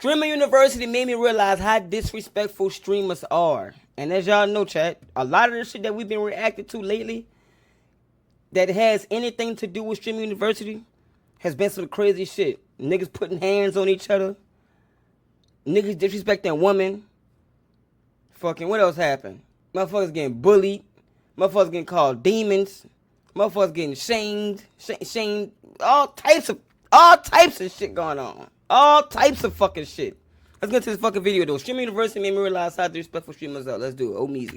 Streaming University made me realize how disrespectful streamers are. And as y'all know, chat, a lot of the shit that we've been reacting to lately that has anything to do with Streaming University has been some crazy shit. Niggas putting hands on each other. Niggas disrespecting women. Fucking, what else happened? Motherfuckers getting bullied. Motherfuckers getting called demons. Motherfuckers getting shamed. All types of shit going on. All types of fucking shit. Let's get to this fucking video though. Streaming University made me realize how disrespectful streamers are. Let's do it. Oh, easy.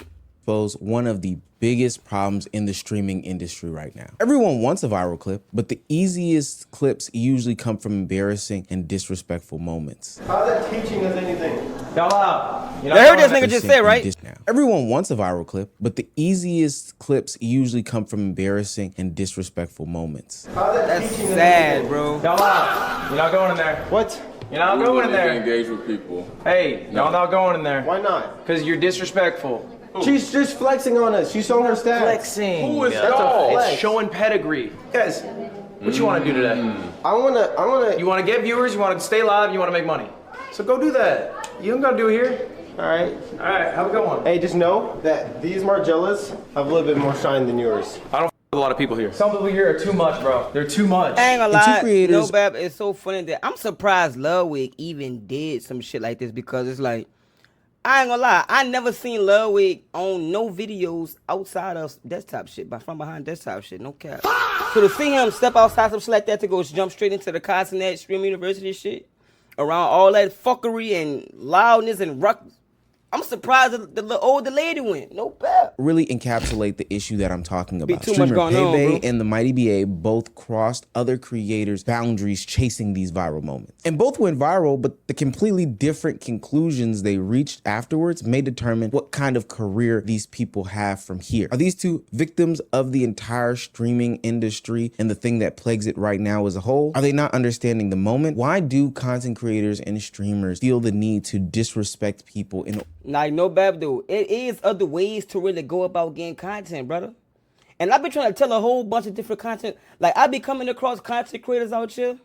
One of the biggest problems in the streaming industry right now. Everyone wants a viral clip, but the easiest clips usually come from embarrassing and disrespectful moments. How's that teaching us anything? Y'all out. You heard this nigga just say, right? Everyone wants a viral clip, but the easiest clips usually come from embarrassing and disrespectful moments. That's sad, bro. Y'all out. You're not going in there. What? You're not going in there. Engage with people. Hey, y'all not going in there. Why not? Because you're disrespectful. She's just flexing on us. She's showing her stats. Flexing. Who is That's y'all? a flex. It's showing pedigree. Guys, what you want to do today? I wanna. You want to get viewers, you want to stay live, you want to make money. So go do that. You don't got to do it here. All right. All right, have a good one. Hey, just know that these Margellas have a little bit more shine than yours. I don't a lot of people here. Some people here are too much, bro. They're too much. I ain't gonna lie, no, Bab, it's so funny that I'm surprised Ludwig even did some shit like this because it's like, I ain't gonna lie, I never seen Ludwig on no videos outside of desktop shit, from behind desktop shit, no cap. So to see him step outside some shit like that to go jump straight into the Cosnet Stream University shit, around all that fuckery and loudness and rock, I'm surprised that the older lady went. No bad. Really encapsulate the issue that I'm talking about. Too much going on, bro. and the Mighty BA both crossed other creators' boundaries chasing these viral moments. And both went viral, but the completely different conclusions they reached afterwards may determine what kind of career these people have from here. Are these two victims of the entire streaming industry and the thing that plagues it right now as a whole? Are they not understanding the moment? Why do content creators and streamers feel the need to disrespect people in like, no bad though. It is other ways to really go about getting content, brother. And I've been trying to tell a whole bunch of different content. Like, I be coming across content creators out here,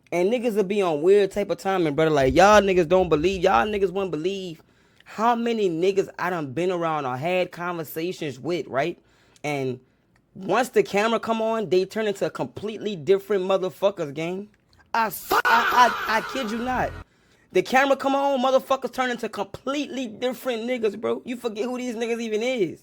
and niggas will be on weird type of timing, brother. Like, y'all niggas don't believe, y'all niggas wouldn't believe how many niggas I done been around or had conversations with, right? And once the camera come on, they turn into completely different motherfuckers, gang. I kid you not. The camera come on, motherfuckers turn into completely different niggas, bro. You forget who these niggas even is.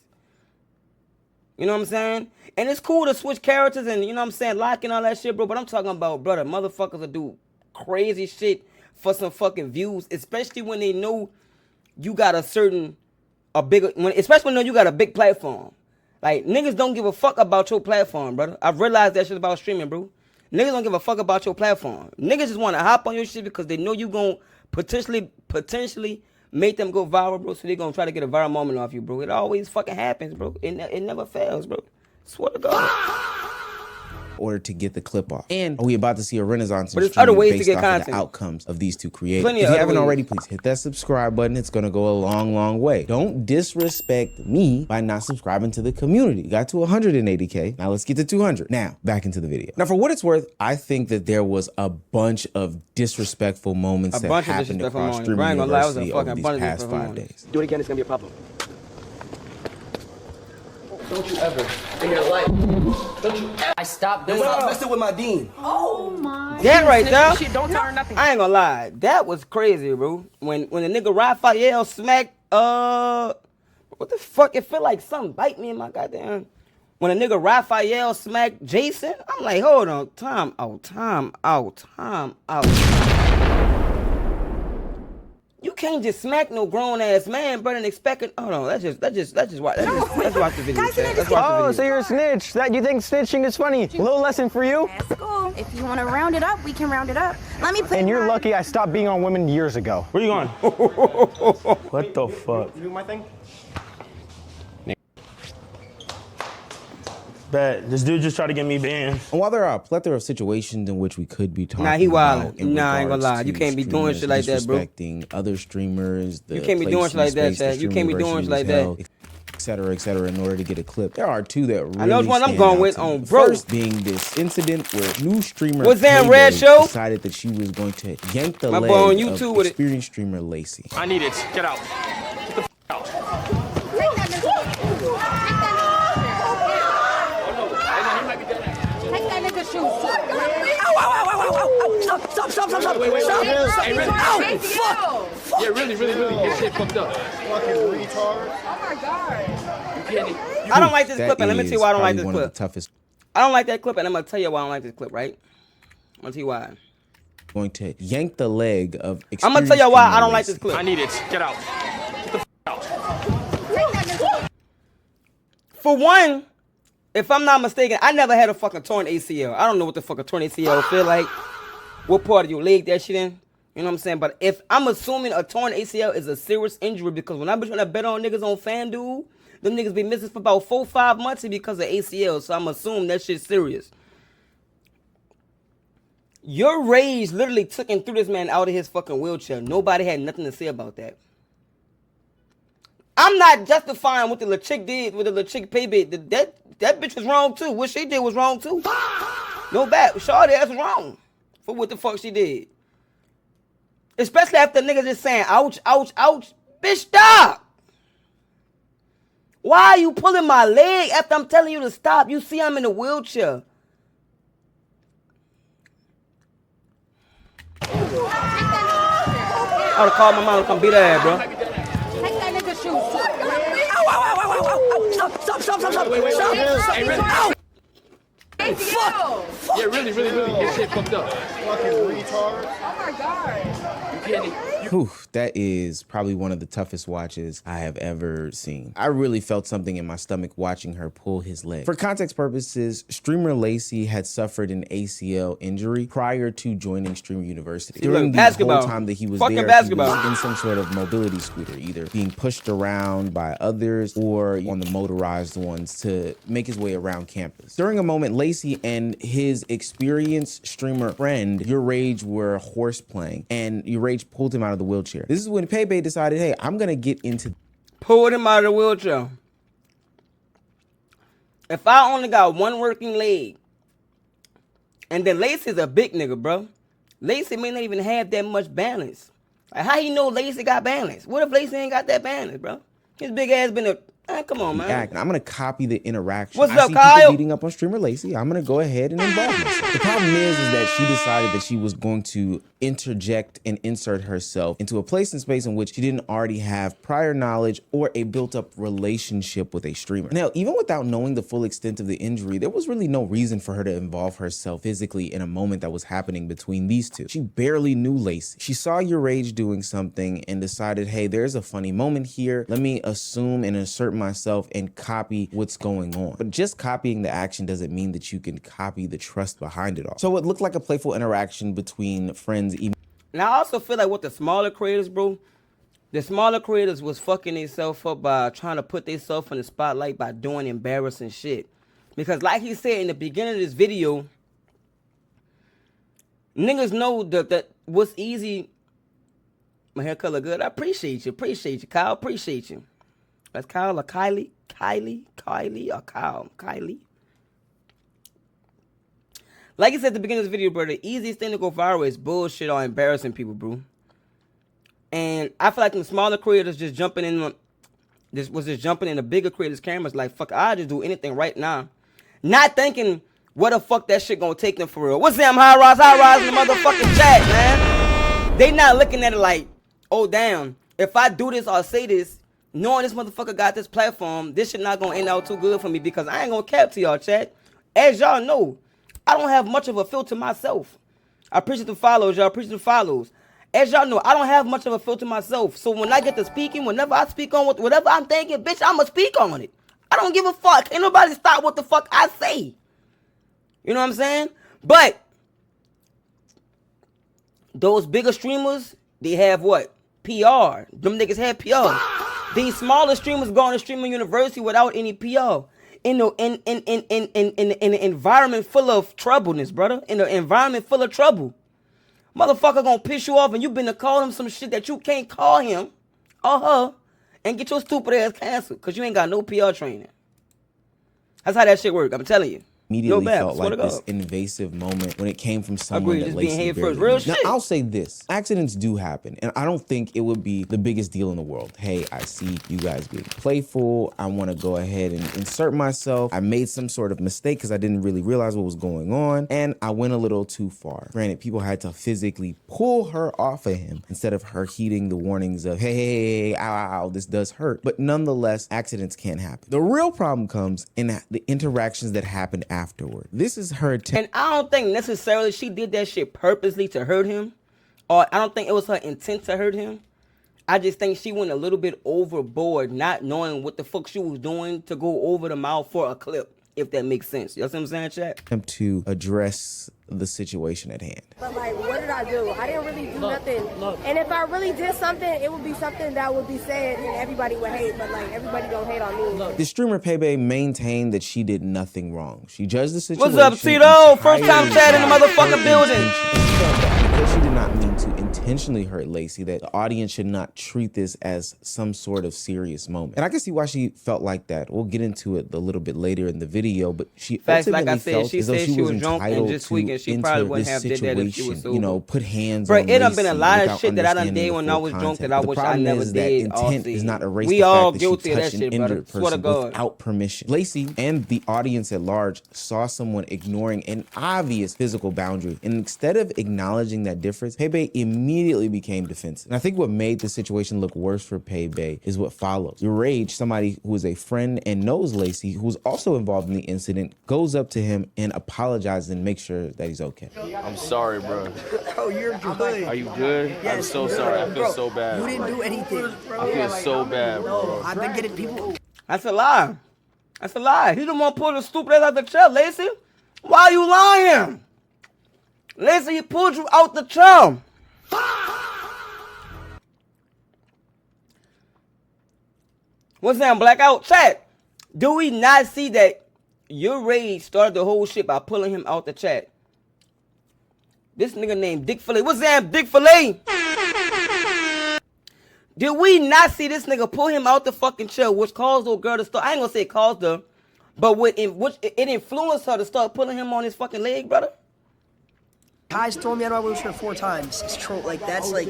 You know what I'm saying? And it's cool to switch characters and, you know what I'm saying, lock and all that shit, bro. But I'm talking about, brother, motherfuckers will do crazy shit for some fucking views, especially when they know you got especially when they know you got a big platform. Like, niggas don't give a fuck about your platform, brother. I've realized that shit about streaming, bro. Niggas don't give a fuck about your platform. Niggas just want to hop on your shit because they know you gon' potentially make them go viral, bro. So they gonna try to get a viral moment off you, bro. It always fucking happens, bro. It never fails, bro. Swear to God. order to get the clip off. And are we about to see a renaissance in there's other streaming ways based to get off of content. the outcomes of these two creators? Plenty If of you other haven't ways. already, please hit that subscribe button. It's gonna go a long, long way. Don't disrespect me by not subscribing to the community. Got to 180K. Now let's get to 200. Now, back into the video. Now, for what it's worth, I think that there was a bunch of disrespectful moments that happened across streaming university over these past 5 days. Do it again, it's gonna be a problem. Don't you ever in your life. Don't you ever. I stopped doing it. Messing with my dean. Oh my. That right there. Shit, don't tell her nothing. I ain't gonna lie. That was crazy, bro. When the nigga Raphael smacked, what the fuck? It felt like something bite me in my goddamn. When a nigga Raphael smacked Jason, I'm like, hold on, time out. You can't just smack no grown ass man, brother, and expect it. Hold on, let's watch the video. Let's watch the video. So you're a snitch. That you think snitching is funny? A little lesson for you. Let's go. If you want to round it up, we can round it up. Let me play. And you're lucky I stopped being on women years ago. Where you going? What the fuck? You do my thing? Bet. This dude just tried to get me banned. And while there are a plethora of situations in which we could be talking he about, wildin'. Nah, I ain't gonna lie. You can't be doing shit like that, bro. Disrespecting other streamers. You can't be doing shit like that, Chad. You can't be doing shit like that. etc., in order to get a clip. There are two that really I know which one I'm stand going out with to me. on bro. First being this incident where new streamer What's that, Payday Red Show? decided that she was going to yank the My leg boy on of YouTube with it. experienced streamer Lacey. I need it. Get out. Take that nigga shoes. Stop. Wait. Stop. Hey, really? Ow, fuck. Yeah, really. Get shit fucked up. Fucking retard. Oh my God. I don't like this That clip, and let me tell you why I don't like is this probably one clip. of the toughest. I don't like that clip, and I'm gonna tell you why I don't like this clip, right? I'm gonna tell you why. Going to yank the leg of I'm gonna tell you experienced why I streamer don't like Lacey. this clip. I need it. Get out. For one, if I'm not mistaken, I never had a fucking torn ACL. I don't know what the fuck a torn ACL feel like. What part of your leg that shit in? You know what I'm saying? But if I'm assuming a torn ACL is a serious injury, because when I be trying to bet on niggas on FanDuel, them niggas be missing for about 4-5 months because of ACL. So I'm assuming that shit's serious. Your rage literally took and threw this man out of his fucking wheelchair. Nobody had nothing to say about that. I'm not justifying what the little chick did with the little chick payback. That bitch was wrong too. What she did was wrong too. No bad. Shawty ass was wrong for what the fuck she did. Especially after niggas just saying, ouch. Bitch, stop. Why are you pulling my leg after I'm telling you to stop? You see I'm in a wheelchair. I would've called my mom to come beat her ass, bro. Take that nigga shoes. Stop. Wait. Hey, really? Fuck. Yeah, really. Get shit fucked up. Fucking retard. Oh my God. Whew, that is probably one of the toughest watches I have ever seen. I really felt something in my stomach watching her pull his leg. For context purposes, streamer Lacey had suffered an ACL injury prior to joining Streamer University. During the whole time that he was Fucking there, basketball. he was in some sort of mobility scooter, either being pushed around by others or on the motorized ones to make his way around campus. During a moment, Lacey and his experienced streamer friend, Your Rage, were horseplaying, and Your Rage pulled him out of the wheelchair. This is when Payday decided, hey, I'm gonna get into. Pulled him out of the wheelchair. If I only got one working leg, and then Lacey's a big nigga, bro. Lacey may not even have that much balance. Like, how you know Lacey got balance? What if Lacey ain't got that balance, bro? His big ass been a... Man, come on, man. I'm gonna copy the interaction. What's I up, see Kyle? people beating up on streamer Lacey. I'm gonna go ahead and involve myself. The problem is that she decided that she was going to interject and insert herself into a place and space in which she didn't already have prior knowledge or a built-up relationship with a streamer. Now, even without knowing the full extent of the injury, there was really no reason for her to involve herself physically in a moment that was happening between these two. She barely knew Lacey. She saw Your Rage doing something and decided, hey, there's a funny moment here. Let me assume and insert myself and copy what's going on. But just copying the action doesn't mean that you can copy the trust behind it all. So it looked like a playful interaction between friends. And I also feel like with the smaller creators, bro, the smaller creators was fucking themselves up by trying to put themselves in the spotlight by doing embarrassing shit. Because like he said in the beginning of this video, niggas know that what's easy. My hair color good. I appreciate you, Kyle. Appreciate you. That's Kyle or Kylie? Kylie or Kyle? Kylie. Like I said at the beginning of this video, bro, the easiest thing to go viral is bullshit or embarrassing people, bro. And I feel like the smaller creators just jumping in, just jumping in the bigger creators' cameras like, fuck, I'll just do anything right now. Not thinking, what the fuck that shit gonna take them for real. What's them, High Rise in the motherfucking chat, man? They not looking at it like, oh, damn, if I do this or say this, knowing this motherfucker got this platform, this shit not gonna end out too good for me because I ain't gonna cap to y'all, chat. As y'all know, I don't have much of a filter myself. I appreciate the follows, y'all. Appreciate the follows. As y'all know, I don't have much of a filter myself. So when I get to speaking, whenever I speak on whatever I'm thinking, bitch, I'ma speak on it. I don't give a fuck. Ain't nobody stop what the fuck I say. You know what I'm saying? But those bigger streamers, they have what? PR. Them niggas have PR. These smaller streamers go on to Streamer University without any PR. In an environment full of troubleness, brother. In an environment full of trouble. Motherfucker gonna piss you off and you been to call him some shit that you can't call him or her and get your stupid ass canceled because you ain't got no PR training. That's how that shit work. I'm telling you. Immediately no bad, felt swear like to this God. invasive moment when it came from someone Agreed, that just being Lacey head barely first. Real knew. Now, shit. I'll say this. Accidents do happen, and I don't think it would be the biggest deal in the world. Hey, I see you guys being playful. I want to go ahead and insert myself. I made some sort of mistake because I didn't really realize what was going on, and I went a little too far. Granted, people had to physically pull her off of him instead of her heeding the warnings of, hey, ow, ow, ow, this does hurt. But nonetheless, accidents can happen. The real problem comes in the interactions that happened afterward. This is her attempt. And I don't think necessarily she did that shit purposely to hurt him. Or I don't think it was her intent to hurt him. I just think she went a little bit overboard, not knowing what the fuck she was doing to go over the mouth for a clip, if that makes sense. You know what I'm saying, chat? To address the situation at hand. But like, what did I do? I didn't really do nothing. And if I really did something, it would be something that would be said and everybody would hate, but like, everybody don't hate on me. The streamer Pepe maintained that she did nothing wrong. She judged the situation. What's up, Tito? First time chat in the motherfucking building. Because she did not mean to intentionally hurt Lacey, that the audience should not treat this as some sort of serious moment. And I can see why she felt like that. We'll get into it a little bit later in the video, but she ultimately felt as though she was entitled to she probably enter wouldn't this have did that if she was situation, sober. you know, put hands Bro, on it done been a Lacey lot of without shit that I done understanding did the when I full was drunk context. that I The wish I problem never is that did. intent is not erased We the all fact that guilty she of that touched an shit, brother. injured Swear to person God. without permission. Lacey and the audience at large saw someone ignoring an obvious physical boundary, and instead of acknowledging that difference, Pepe immediately became defensive. And I think what made the situation look worse for Pepe is what follows. Rage, somebody who is a friend and knows Lacey, who's also involved in the incident, goes up to him and apologizes and makes sure that he's okay. I'm sorry, bro. Oh, you're good. Are you good? I'm so sorry. I feel so bad. You didn't do anything. I feel so bad, bro. I've been getting people. That's a lie. That's a lie. He the one pulled the stupid ass out the chair, Lacey. Why are you lying? Lacey, he pulled you out the chair. What's that, blackout? Chat. Do we not see that your rage started the whole shit by pulling him out the chat? This nigga named Dick Filet. What's that, Dick Filet? Did we not see this nigga pull him out the fucking chair, which caused the girl to start? I ain't gonna say it caused her, but which it influenced her to start pulling him on his fucking leg, brother? Guys throw me out of my wheelchair 4 times. It's true. Like, that's like,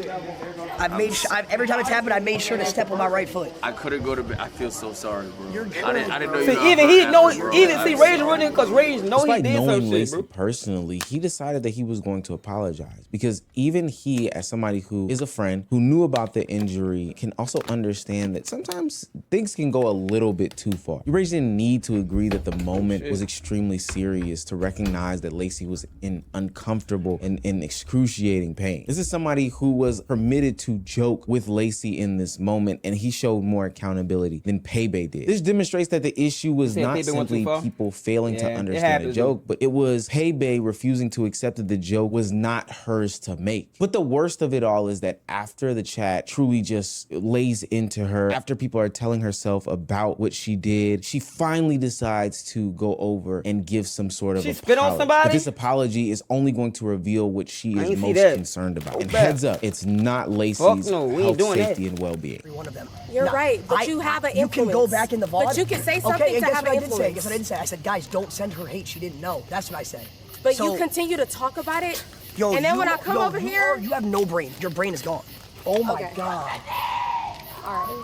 I've made every time it's happened, I made sure to step on my right foot. I couldn't go to bed. I feel so sorry, bro. You're good. I didn't know you. See, even he know, even see Rage running because Rage know he Despite did some knowing shit, Lacey bro. personally, he decided that he was going to apologize because even he, as somebody who is a friend who knew about the injury, can also understand that sometimes things can go a little bit too far. Rage didn't need to agree that the moment was extremely serious to recognize that Lacey was in uncomfortable and in excruciating pain. This is somebody who was permitted to joke with Lacey in this moment, and he showed more accountability than Pepe did. This demonstrates that the issue was You said not Pepe went too simply far? people failing Yeah, to it understand a happens, joke, but it was Pepe refusing to accept that the joke was not hers to make. But the worst of it all is that after the chat truly just lays into her, after people are telling herself about what she did, she finally decides to go over and give some sort of She apology. spit on somebody? But this apology is only going to reveal what she I is ain't see most that. concerned about. Oh, And bad. heads up, it's not Lacey's Fuck no, we ain't health, doing that. safety, and well-being. One of them. You're Now, right, but you have an You can influence. go back in the VOD. But you can say something okay, and to guess have what an I did say? influence. Guess what I didn't say? I said, guys, don't send her hate. She didn't know. That's what I said. But So- you continue to talk about it, Yo, and then when you- I come yo, over you here, you have no brain. Your brain is gone. Oh my Okay. God.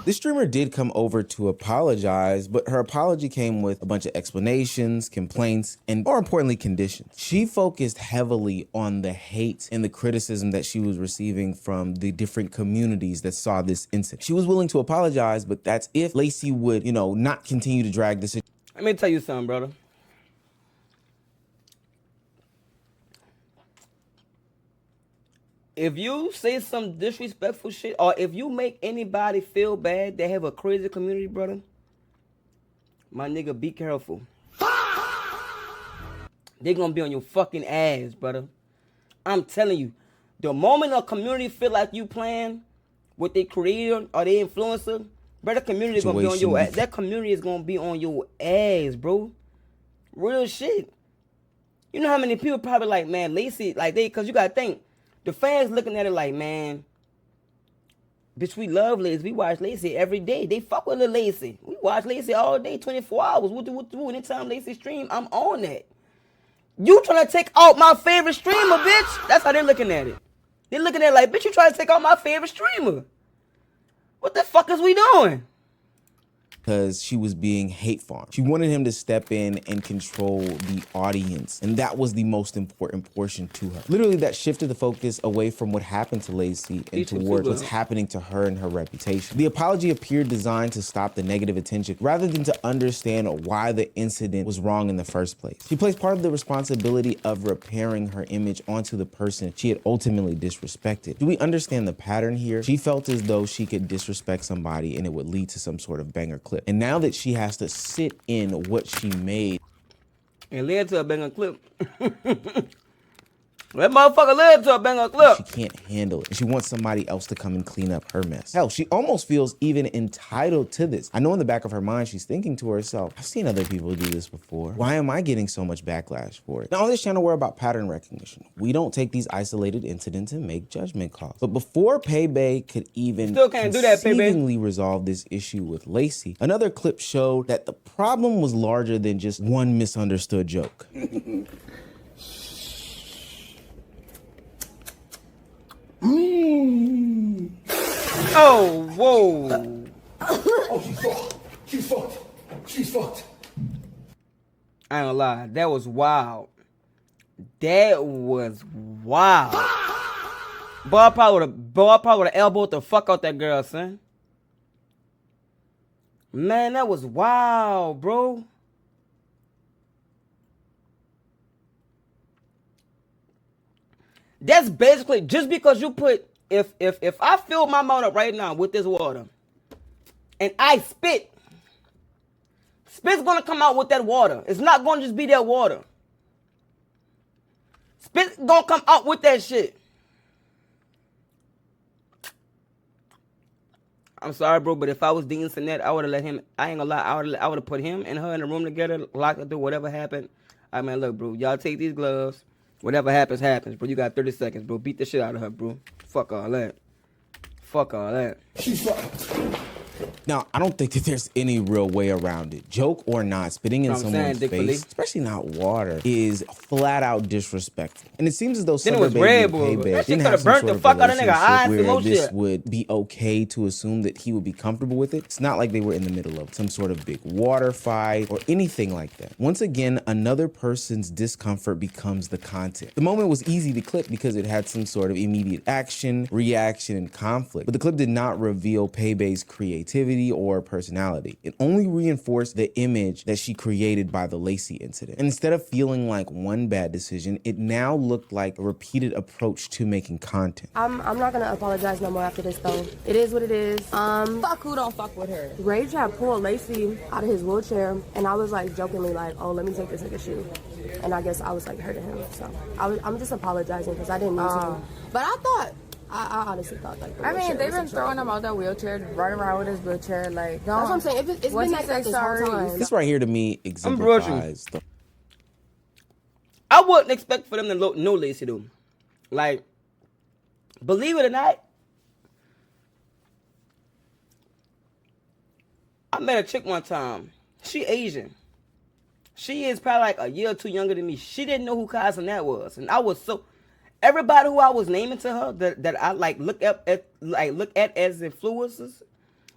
This streamer did come over to apologize, but her apology came with a bunch of explanations, complaints, and more importantly, conditions. She focused heavily on the hate and the criticism that she was receiving from the different communities that saw this incident. She was willing to apologize, but that's if Lacey would, not continue to drag this. Let me tell you something, brother. If you say some disrespectful shit, or if you make anybody feel bad that have a crazy community, brother, my nigga, be careful. They gonna be on your fucking ass, brother. I'm telling you, the moment a community feel like you playing with their creator or their influencer, brother, community is gonna be on your ass. That community is gonna be on your ass, bro. Real shit. You know how many people probably like, man, Lacey, like cause you gotta think, the fans looking at it like, man, Bitch, we love Lacey. We watch Lacey every day. They fuck with Lil Lacey. We watch Lacey all day, 24 hours. What? Anytime Lacey stream, I'm on that. You trying to take out my favorite streamer, bitch? That's how they're looking at it. They're looking at it like, bitch, you trying to take out my favorite streamer. What the fuck is we doing? Because she was being hate farmed. She wanted him to step in and control the audience. And that was the most important portion to her. Literally, that shifted the focus away from what happened to Lacey and towards what's happening to her and her reputation. The apology appeared designed to stop the negative attention rather than to understand why the incident was wrong in the first place. She placed part of the responsibility of repairing her image onto the person she had ultimately disrespected. Do we understand the pattern here? She felt as though she could disrespect somebody and it would lead to some sort of banger clip. And now that she has to sit in what she made, it led to a banger clip. That motherfucker led to a banger clip. She can't handle it. And she wants somebody else to come and clean up her mess. Hell, she almost feels even entitled to this. I know in the back of her mind, she's thinking to herself, I've seen other people do this before. Why am I getting so much backlash for it? Now, on this channel, we're about pattern recognition. We don't take these isolated incidents and make judgment calls. But before Paybay could even conceivably resolve this issue with Lacey, another clip showed that the problem was larger than just one misunderstood joke. Oh, whoa. Oh, she's fucked. She's fucked. I ain't gonna lie. That was wild. That was wild. Boy, I probably would have elbowed the fuck out that girl, son. Man, that was wild, bro. That's basically just because you put, if I fill my mouth up right now with this water and I spit's gonna come out with that water. It's not gonna just be that water. Spit's gonna come out with that shit. I'm sorry, bro, but if I was Dean Sinet, I would have let him, I ain't gonna lie, I would have put him and her in a room together, locked her through whatever happened. I mean, look, bro, y'all take these gloves. Whatever happens, happens, bro. You got 30 seconds, bro. Beat the shit out of her, bro. Fuck all that. Fuck all that. Now, I don't think that there's any real way around it. Joke or not, spitting in someone's face, especially not water, is flat out disrespectful. And it seems as though Sugar Baby and Paybay didn't have some sort of relationship where this would be okay to assume that he would be comfortable with it. It's not like they were in the middle of some sort of big water fight or anything like that. Once again, another person's discomfort becomes the content. The moment was easy to clip because it had some sort of immediate action, reaction, and conflict. But the clip did not reveal Paybay's creativity or personality. It only reinforced the image that she created by the Lacey incident. And instead of feeling like one bad decision, it now looked like a repeated approach to making content. I'm not gonna apologize no more after this though. It is what it is. Fuck who don't fuck with her. Rage had pulled Lacey out of his wheelchair and I was like jokingly like, oh, let me take this nigga's shoe. And I guess I was like hurting him. So I'm just apologizing because I didn't mean to. But I thought, I honestly thought like. I mean, they've been throwing him out that wheelchair, running around with his wheelchair, like. That's what I'm saying. It's been like that this whole time. This right here to me exemplifies the. I wouldn't expect for them to know Lacey though. Like, believe it or not, I met a chick one time. She Asian. She is probably like a year or two younger than me. She didn't know who Kaz and that was, and I was so. Everybody who I was naming to her that I like look at as influencers,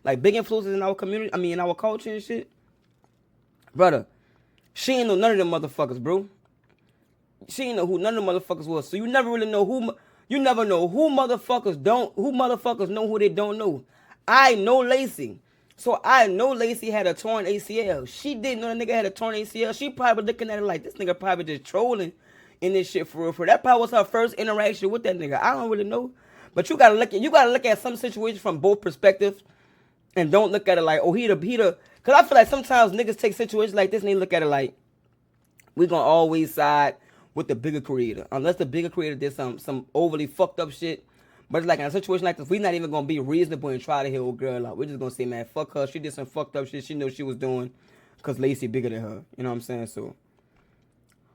like big influencers in our community, I mean in our culture and shit. Brother, she ain't know none of them motherfuckers, bro. She ain't know who none of them motherfuckers was. So you never really know who motherfuckers know who they don't know. I know Lacey. So I know Lacey had a torn ACL. She didn't know the nigga had a torn ACL. She probably looking at it like this nigga probably just trolling in this shit for real. That probably was her first interaction with that nigga. I don't really know. But you gotta look at some situations from both perspectives and don't look at it like, oh, he the cause I feel like sometimes niggas take situations like this and they look at it like we gonna always side with the bigger creator. Unless the bigger creator did some overly fucked up shit. But it's like in a situation like this, we're not even gonna be reasonable and try to hear old girl out. We're just gonna say, man, fuck her. She did some fucked up shit she knew she was doing because Lacey bigger than her. You know what I'm saying? So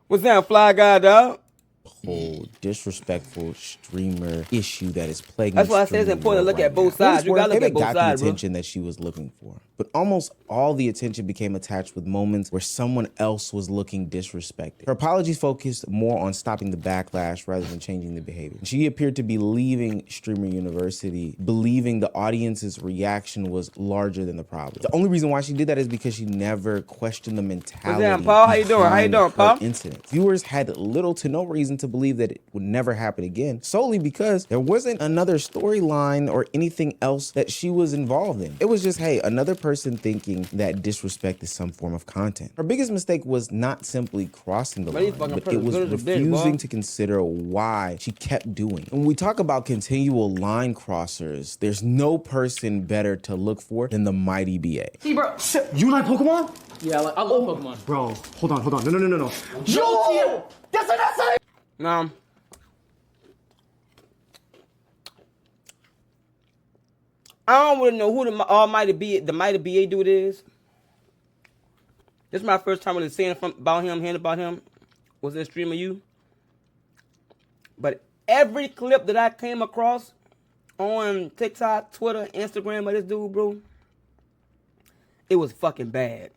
what's that, fly guy, dog? whole disrespectful streamer issue that is plaguing. That's why I say it's important to look at both sides. You gotta look at both sides, bro. Got the attention that she was looking for, but almost all the attention became attached with moments where someone else was looking disrespected. Her apologies focused more on stopping the backlash rather than changing the behavior. She appeared to be leaving Streamer University, believing the audience's reaction was larger than the problem. The only reason why she did that is because she never questioned the mentality. What's that, Paul? How you doing? How you doing, Paul? Incident. Viewers had little to no reason to believe that it would never happen again, solely because there wasn't another storyline or anything else that she was involved in. It was just, hey, another person thinking that disrespect is some form of content. Her biggest mistake was not simply crossing the line, but it was refusing to consider why she kept doing it. When we talk about continual line crossers, there's no person better to look for than the mighty BA. See, bro. You like Pokemon? Yeah, I love Pokemon. Bro, hold on. No. Yo! That's an essay! No. I don't really know who the almighty the mighty BA dude is. This is my first time really seeing about him, hearing about him. Was in Streamer U. But every clip that I came across on TikTok, Twitter, Instagram of this dude, bro, it was fucking bad.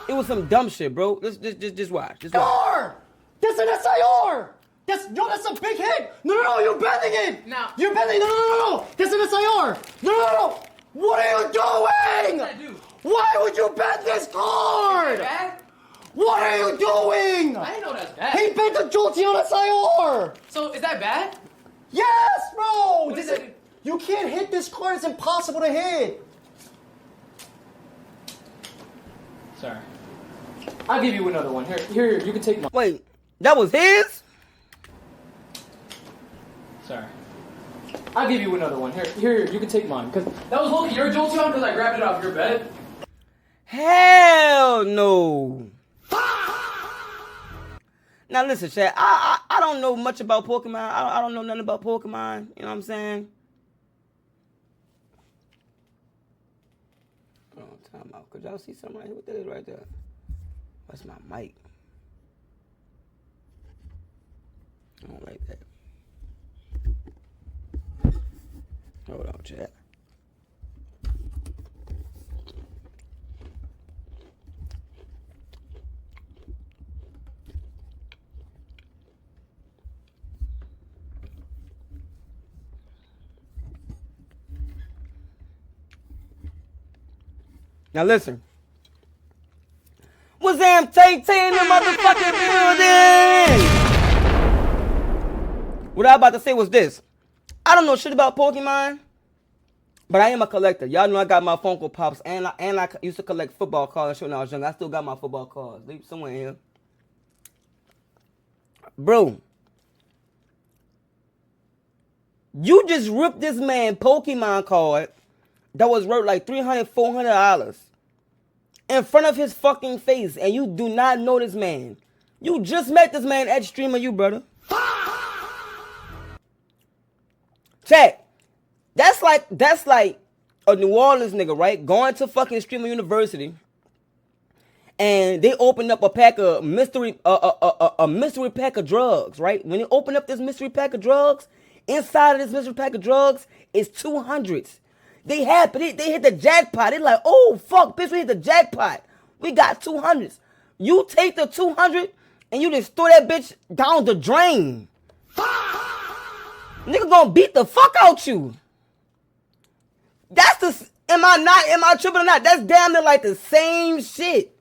It was some dumb shit, bro. Just watch. Just watch. That's an SIR! That's a big hit! No, you're bending it! No. You're bending, no! That's an SIR! No! What are you doing? What did I do? Why would you bend this card? Bad? What are you doing? I didn't know that's bad. He bent the Jolteon SIR! So, is that bad? Yes, bro! What does that do? You can't hit this card, it's impossible to hit! Sorry. I'll give you another one. Here, you can take mine. Wait, that was his? Sorry. I'll give you another one. Here, you can take mine. Cause that was low-key your Jolteon because I grabbed it off your bed. Hell no. Now listen, Chad, I don't know much about Pokemon. I don't know nothing about Pokemon. You know what I'm saying? Oh, time out. Could y'all see something right here? What that is right there? That's my mic. I don't like that. Hold on, chat. Now listen. What's them Tay-Tay in the motherfucking building? What I about to say was this. I don't know shit about Pokemon, but I am a collector. Y'all know I got my Funko Pops, and I used to collect football cards when I was young. I still got my football cards. Leave somewhere in here. Bro, you just ripped this man Pokemon card that was worth like $300, $400 in front of his fucking face, and you do not know this man. You just met this man at Streamer U, brother. Check. That's like a New Orleans nigga, right? Going to fucking Streamer University, and they open up a pack of mystery pack of drugs, right? When they open up this mystery pack of drugs, inside of this mystery pack of drugs is 200s. They happy. They hit the jackpot. They like, oh fuck, bitch, we hit the jackpot. We got 200s. You take the 200 and you just throw that bitch down the drain. Nigga gonna beat the fuck out you. That's the, am I tripping or not? That's damn near like the same shit.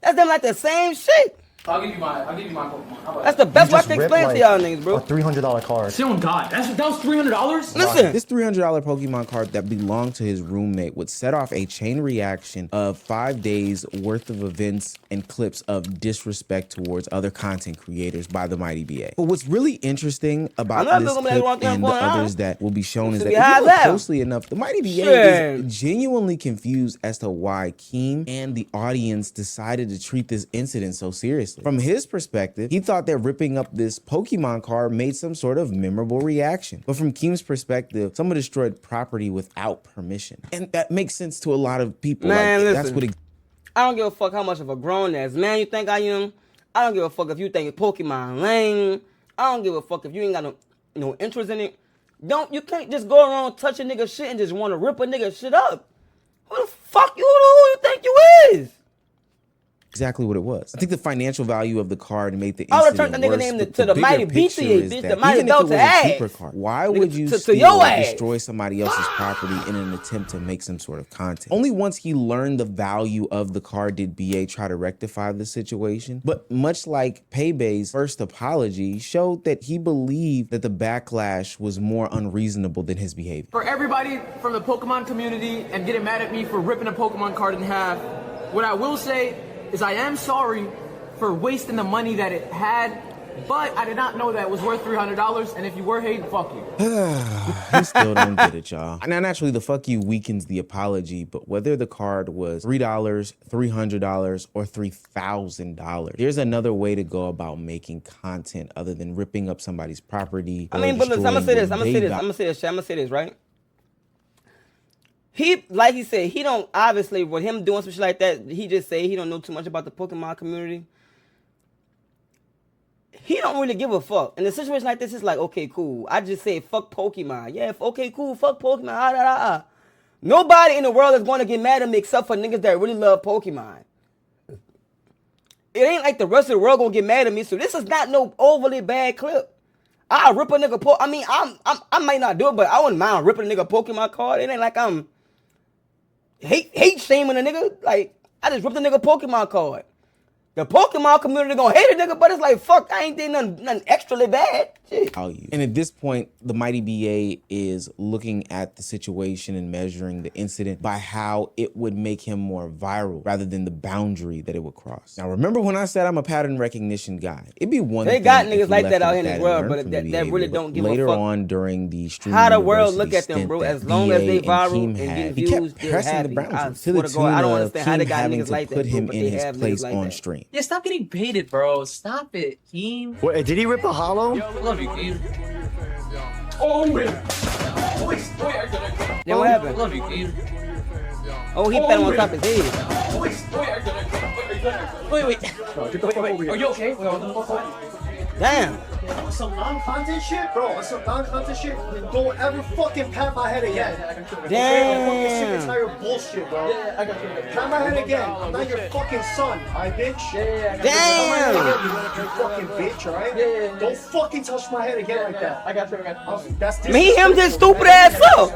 That's damn like the same shit. I'll give you my Pokemon. How about That's the best way I can explain to y'all niggas, bro. A $300 card. Sit on God. That was $300? Listen. This $300 Pokemon card that belonged to his roommate would set off a chain reaction of 5 days worth of events and clips of disrespect towards other content creators by the mighty BA. But what's really interesting about this clip and the others that will be shown is that if you look closely enough, the mighty BA is genuinely confused as to why Keem and the audience decided to treat this incident so seriously. From his perspective, he thought that ripping up this Pokemon card made some sort of memorable reaction. But from Keem's perspective, someone destroyed property without permission. And that makes sense to a lot of people. Man, like, listen. That's what I don't give a fuck how much of a grown-ass man you think I am. I don't give a fuck if you think Pokemon lame. I don't give a fuck if you ain't got no interest in it. You can't just go around touching nigga shit and just want to rip a nigga shit up. Who the fuck you think you is? Exactly what it was. I think the financial value of the card made the I incident would've turned the nigga worse, name but to the bigger mighty picture BTA, is bitch, that the mighty even if it was Delta a ass. cheaper card, why Nigga, would you to steal your or ass. destroy somebody else's property in an attempt to make some sort of content? Only once he learned the value of the card did BA try to rectify the situation. But much like Paybay's first apology, showed that he believed that the backlash was more unreasonable than his behavior. For everybody from the Pokemon community and getting mad at me for ripping a Pokemon card in half, what I will say is I am sorry for wasting the money that it had, but I did not know that it was worth $300, and if you were hating, fuck you. He still don't get it, y'all. Now, naturally, the fuck you weakens the apology, but whether the card was $3, $300, or $3,000, there's another way to go about making content other than ripping up somebody's property. I mean, but listen, I'm gonna say this, right? Like he said, he don't, obviously, with him doing some shit like that, he just say he don't know too much about the Pokemon community. He don't really give a fuck. In a situation like this, it's like, okay, cool. I just say fuck Pokemon. Yeah, okay, cool, fuck Pokemon. Nobody in the world is going to get mad at me except for niggas that really love Pokemon. It ain't like the rest of the world gonna get mad at me, so this is not no overly bad clip. I rip a nigga I might not do it, but I wouldn't mind ripping a nigga Pokemon card. It ain't like I'm hate shaming a nigga. Like, I just ripped a nigga Pokemon card. The Pokemon community gonna hate a nigga, but it's like, fuck, I ain't did nothing extrally bad. Shit. And at this point, the mighty BA is looking at the situation and measuring the incident by how it would make him more viral rather than the boundary that it would cross. Now, remember when I said I'm a pattern recognition guy? It'd be one thing. They got niggas like that out here in the world, but that really don't give a fuck. Later on during the stream, how the world look at them, bro, as long as they viral and get views, he kept pressing the boundaries to the tune I don't of understand how they got having niggas to like put that, him bro, in his place on stream. Yeah, stop getting baited, bro. Stop it, Keem. Wait, did he rip a hollow? I love you, Keem. Oh, wait. Then what happened? I love you, Keem. Oh, he fell on top of his head. Wait. Are you okay? Damn. On some non-content shit, bro. On some non-content shit, don't ever fucking pat my head again. Damn. Fucking sick and tired of bullshit, bro. Yeah, I got you. Pat my head again. I'm not your fucking son, alright, bitch? Yeah, Damn. You fucking bitch, alright? Yeah. Don't fucking touch my head again like that. I got you. That's Me, him just stupid ass up.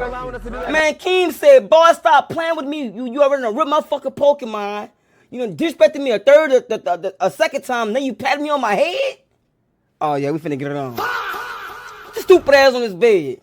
Man, Keem said, boy, stop playing with me. You already done ripped my fucking Pokemon. You done disrespected me a second time, then you patted me on my head? Oh, yeah, we finna get it on. This stupid ass on this bed.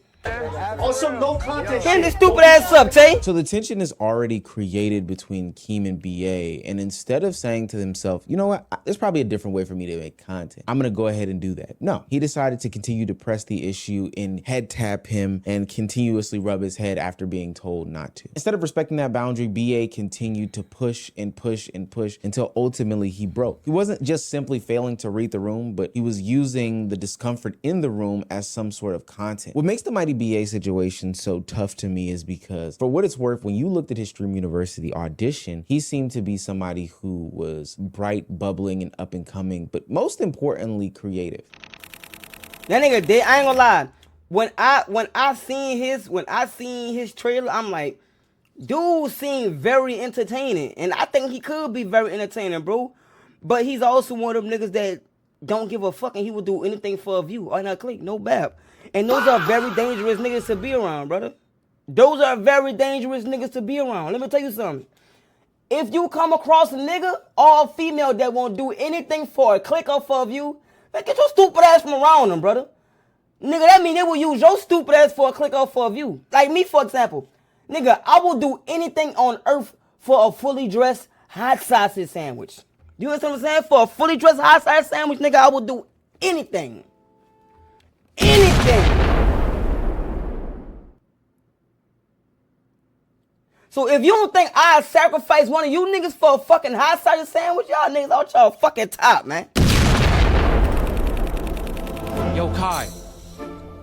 On some no content Turn shit. this stupid ass up, Tay. So the tension is already created between Keem and BA, and instead of saying to himself, you know what, there's probably a different way for me to make content, I'm gonna go ahead and do that. No, he decided to continue to press the issue and head tap him and continuously rub his head after being told not to. Instead of respecting that boundary, BA continued to push and push and push until ultimately he broke. He wasn't just simply failing to read the room, but he was using the discomfort in the room as some sort of content. What makes the mighty BA situation so tough to me is because, for what it's worth, when you looked at his Stream University audition, he seemed to be somebody who was bright, bubbling, and up and coming, but most importantly, creative. That nigga dead. I ain't gonna lie. When I seen his trailer, I'm like, dude seemed very entertaining, and I think he could be very entertaining, bro. But he's also one of them niggas that don't give a fuck, and he will do anything for a view or not click, no bap. And those are very dangerous niggas to be around, brother. Those are very dangerous niggas to be around. Let me tell you something. If you come across a nigga, all female, that won't do anything for a click or for a view, man, get your stupid ass from around them, brother. Nigga, that mean they will use your stupid ass for a click or for a view. Like me, for example. Nigga, I will do anything on earth for a fully dressed hot sausage sandwich. You understand what I'm saying? For a fully dressed hot sausage sandwich, nigga, I will do anything. Anything. So if you don't think I'd sacrifice one of you niggas for a fucking hot sausage sandwich, y'all niggas out y'all fucking top, man. Yo, Kai.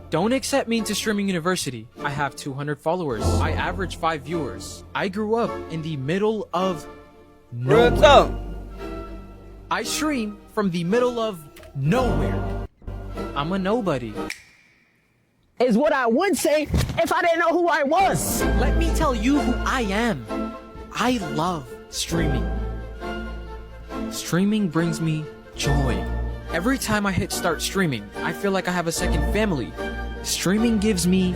Don't accept me into Streaming University. I have 200 followers. I average 5 viewers. I grew up in the middle of nowhere. Real talk. I stream from the middle of nowhere. I'm a nobody. Is what I would say if I didn't know who I was. Let me tell you who I am. I love streaming. Streaming brings me joy. Every time I hit start streaming, I feel like I have a second family. Streaming gives me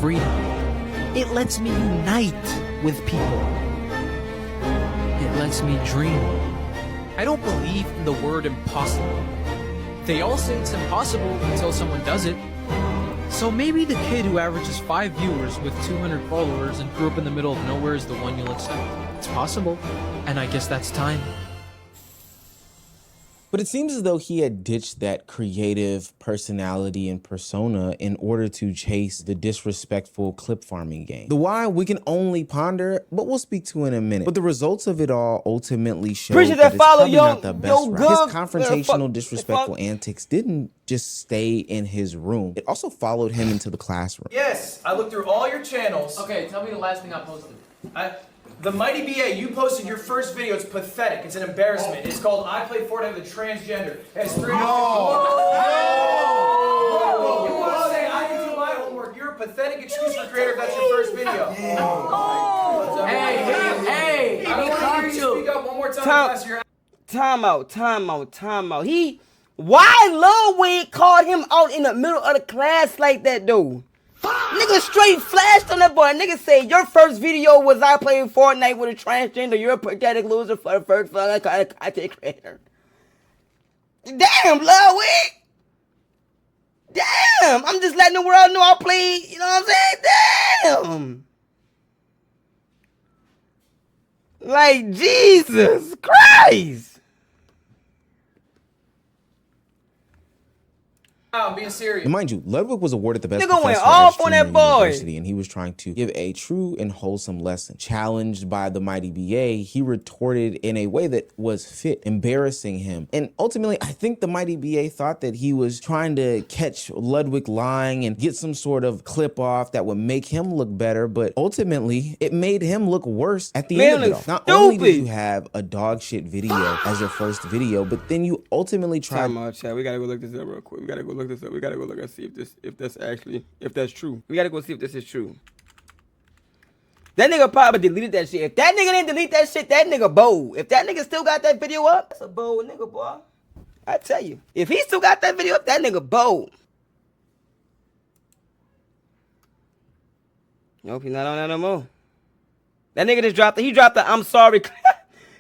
freedom. It lets me unite with people. It lets me dream. I don't believe in the word impossible. They all say it's impossible until someone does it. So maybe the kid who averages 5 viewers with 200 followers and grew up in the middle of nowhere is the one you'll accept. It's possible. And I guess that's time. But it seems as though he had ditched that creative personality and persona in order to chase the disrespectful clip farming game. The why we can only ponder, but we'll speak to in a minute. But the results of it all ultimately show that it's probably not the best route. His confrontational, disrespectful antics didn't just stay in his room. It also followed him into the classroom. Yes, I looked through all your channels. Okay, tell me the last thing I posted. The Mighty BA, you posted your first video. It's pathetic. It's an embarrassment. It's called I Play Fortnite with a Transgender. It has 350. You want to say I can do my homework? You're a pathetic excuse for creator if that's your first video. Hey, I don't want to hear you speak up one more time. Time out. Why Lil Wayne called him out in the middle of the class like that though? Nigga straight flashed on that boy. Nigga said your first video was I playing Fortnite with a transgender. You're a pathetic loser for the first content creator. Damn, Lil Wayne. Damn, I'm just letting the world know I played. You know what I'm saying? Damn. Like Jesus Christ. I'm being serious. And mind you, Ludwig was awarded the best Nigga professor went at off on that Streamer boy. University, and he was trying to give a true and wholesome lesson. Challenged by the Mighty BA, he retorted in a way that was fit, embarrassing him. And ultimately, I think the Mighty BA thought that he was trying to catch Ludwig lying and get some sort of clip off that would make him look better, but ultimately, it made him look worse at the end of it all. Not only did you have a dog shit video as your first video, but then you ultimately tried. Time out, chat. We gotta go look this up real quick. We gotta go look this up. We gotta go look and see if that's true. We gotta go see if this is true. That nigga probably deleted that shit. If that nigga didn't delete that shit, that nigga bold. If that nigga still got that video up, that's a bold nigga, boy. I tell you. If he still got that video up, that nigga bold. Nope, he's not on that no more. That nigga just dropped he dropped the I'm sorry.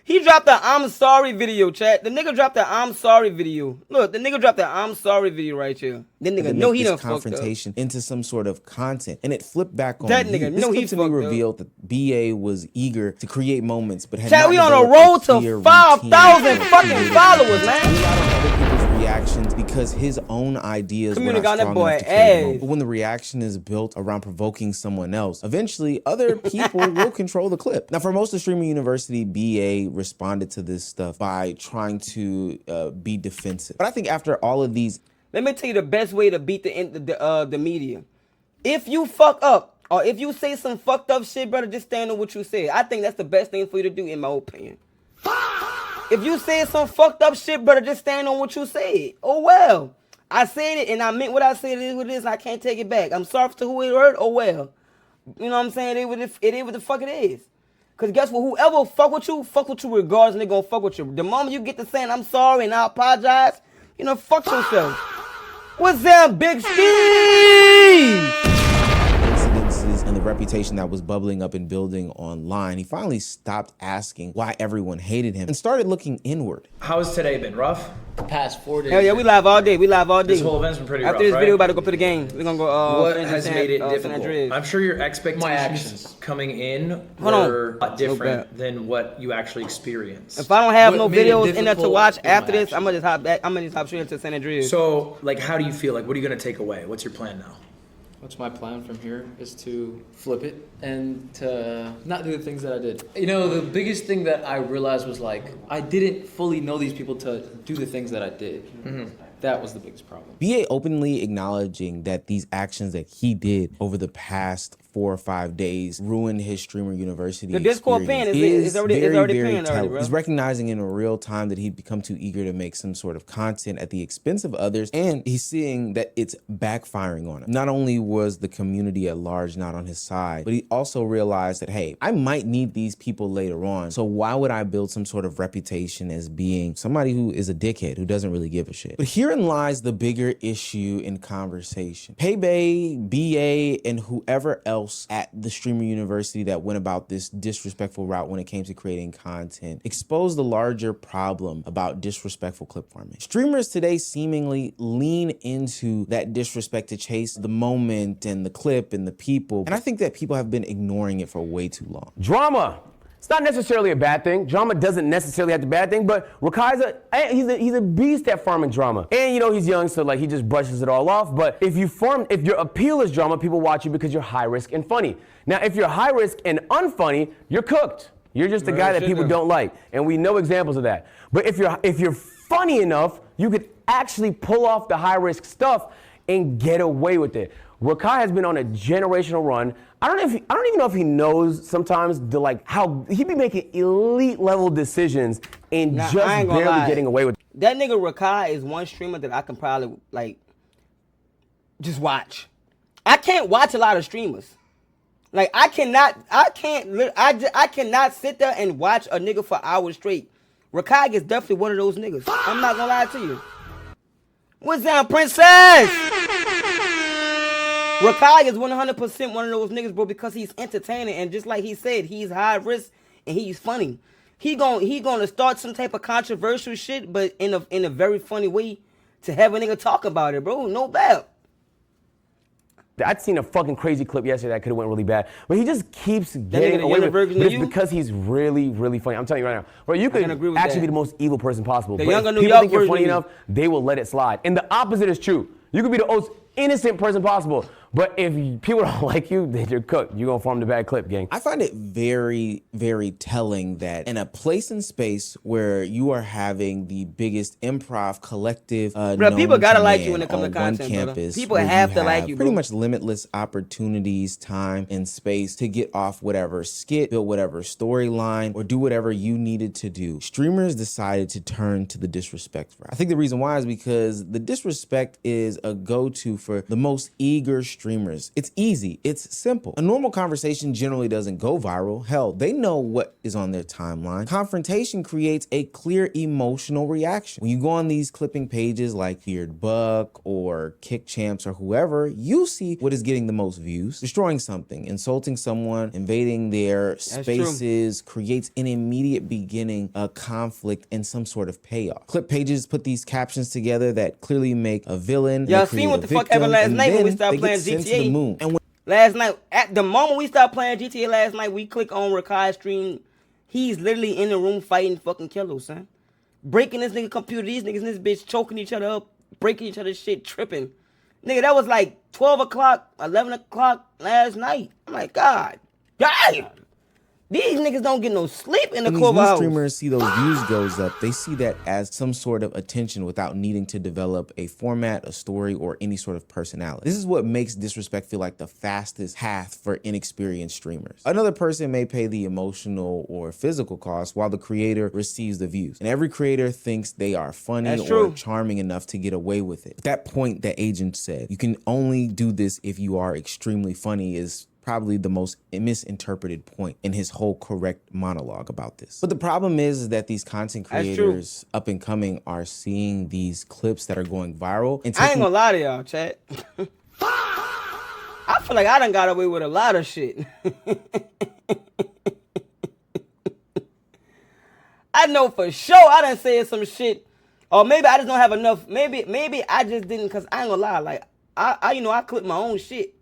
He dropped the I'm sorry video, chat. The nigga dropped the I'm sorry video. Look, the nigga dropped the I'm sorry video right here. The nigga know he done fucked up. Confrontation into some sort of content, and it flipped back on That you. nigga This know he clip to me fucked up. revealed that BA was eager to create moments, but had Chat, not we on a developed road clear to 5,000 routine. fucking followers, man. He relied on other people's reactions because his own ideas were Community not got that strong boy enough to create a moment. ass. But when the reaction is built around provoking someone else, eventually other people will control the clip. Now, for most of Streamer University, BA responded to this stuff by trying to be defensive. But I think after all of these, Let me tell you the best way to beat the media. If you fuck up or if you say some fucked up shit, brother, just stand on what you said. I think that's the best thing for you to do, in my opinion. If you said some fucked up shit, brother, just stand on what you said. Oh well, I said it and I meant what I said. It is what it is. And I can't take it back. I'm sorry to who it hurt. Oh well, you know what I'm saying? It is what the fuck it is. Cause guess what? Whoever fuck with you regardless, and they gonna fuck with you. The moment you get to saying I'm sorry and I apologize, you know, fuck yourself. What's that, Big Steve? incidences and the reputation that was bubbling up and building online, he finally stopped asking why everyone hated him and started looking inward. How's today been? Rough? The past 4 days. Hell yeah, we live all day. This whole event's been pretty rough, After this right? video, we're about to go play the game. We're gonna go. What has made it difficult? I'm sure your expectations coming in were different than what you actually experienced. If I don't have no videos in there to watch after this, I'm gonna just hop back. I'm gonna just hop straight into San Andreas. So, like, how do you feel? Like, what are you gonna take away? What's your plan now? What's my plan from here is to flip it and to not do the things that I did. You know, the biggest thing that I realized was like, I didn't fully know these people to do the things that I did. That was the biggest problem. BA openly acknowledging that these actions that he did over the past 4 or 5 days ruined his streamer university. The Discord pin is already pinned already, bro. He's recognizing in real time that he'd become too eager to make some sort of content at the expense of others, and he's seeing that it's backfiring on him. Not only was the community at large not on his side, but he also realized that, hey, I might need these people later on, so why would I build some sort of reputation as being somebody who is a dickhead, who doesn't really give a shit? But herein lies the bigger issue in conversation. Paybay, BA, and whoever else at the streamer university that went about this disrespectful route when it came to creating content exposed the larger problem about disrespectful clip farming. Streamers today seemingly lean into that disrespect to chase the moment and the clip and the people, and I think that people have been ignoring it for way too long. Drama. It's not necessarily a bad thing. Drama doesn't necessarily have to be a bad thing, but Rakai's he's a beast at farming drama. And you know he's young, so like he just brushes it all off. But if your appeal is drama, people watch you because you're high risk and funny. Now, if you're high risk and unfunny, you're cooked. You're just a guy that people don't like, and we know examples of that. But if you're funny enough, you could actually pull off the high risk stuff and get away with it. Rakai has been on a generational run. I don't even know if he knows sometimes how he be making elite level decisions and just barely getting away with it. That nigga Rakai is one streamer that I can probably just watch. I can't watch a lot of streamers. Like I cannot sit there and watch a nigga for hours straight. Rakai is definitely one of those niggas. I'm not gonna lie to you. What's down, princess? Rakai is 100% one of those niggas, bro, because he's entertaining, and just like he said, he's high risk and he's funny. He gonna start some type of controversial shit, but in a very funny way to have a nigga talk about it, bro. No doubt. I'd seen a fucking crazy clip yesterday that could have went really bad, but he just keeps getting away with it. But it's because he's really, really funny. I'm telling you right now, bro. You could actually be the most evil person possible. But if people think you're funny enough, they will let it slide. And the opposite is true. You could be the most innocent person possible, but if people don't like you, then you're cooked. You're gonna farm the bad clip, gang. I find it very, very telling that in a place and space where you are having the biggest improv collective, bro, people gotta like you when it comes to content, campus, people have to like you, bro. Pretty much limitless opportunities, time, and space to get off whatever skit, build whatever storyline, or do whatever you needed to do. Streamers decided to turn to the disrespect route. I think the reason why is because the disrespect is a go-to for the most eager streamers. It's easy, it's simple. A normal conversation generally doesn't go viral. Hell, they know what is on their timeline. Confrontation creates a clear emotional reaction. When you go on these clipping pages like Feared Buck or Kick Champs or whoever, you see what is getting the most views. Destroying something, insulting someone, invading their spaces creates an immediate beginning of conflict and some sort of payoff. Clip pages put these captions together that clearly make a villain. Y'all seen what the fuck happened last night when we started playing GTA? Last night, at the moment we started playing GTA last night, we click on Rakai's stream. He's literally in the room fighting fucking killers, son. Breaking this nigga computer, these niggas in this bitch choking each other up, breaking each other's shit, tripping. Nigga, that was like 12 o'clock, 11 o'clock last night. I'm like, God damn. These niggas don't get no sleep in the clubhouse. When streamers see those views goes up, they see that as some sort of attention without needing to develop a format, a story, or any sort of personality. This is what makes disrespect feel like the fastest path for inexperienced streamers. Another person may pay the emotional or physical cost while the creator receives the views. And every creator thinks they are funny or charming enough to get away with it. That point that Agent said, you can only do this if you are extremely funny, is probably the most misinterpreted point in his whole correct monologue about this. But the problem is that these content creators up and coming are seeing these clips that are going viral. And I ain't gonna lie to y'all, chat. I feel like I done got away with a lot of shit. I know for sure I done said some shit. Or maybe I just don't have enough. Maybe I just didn't, cause I ain't gonna lie. Like I clip my own shit.